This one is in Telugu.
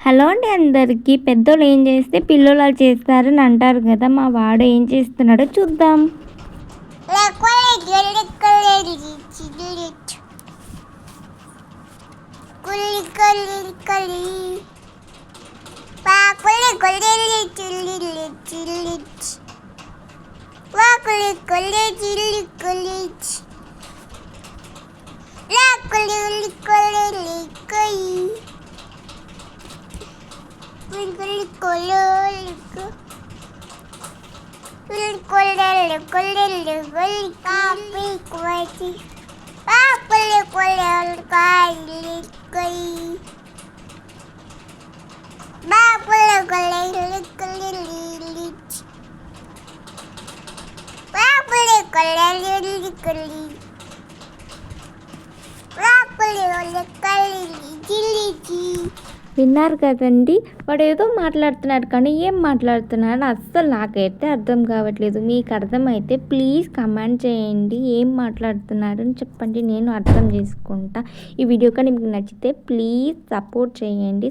హలో అండి అందరికీ. పెద్దోళ్ళు ఏం చేస్తే పిల్లోళ్ళు అలా చేస్తారని అంటారు కదా, మా వాడు ఏం చేస్తున్నాడో చూద్దాం. విన్నారు కదండి, వాడు ఏదో మాట్లాడుతున్నాడు కానీ ఏం మాట్లాడుతున్నాడు అస్సలు నాకైతే అర్థం కావట్లేదు. మీకు అర్థమైతే ప్లీజ్ కమెంట్ చేయండి, ఏం మాట్లాడుతున్నారని చెప్పండి, నేను అర్థం చేసుకుంటా. ఈ వీడియో కానీ మీకు నచ్చితే ప్లీజ్ సపోర్ట్ చేయండి.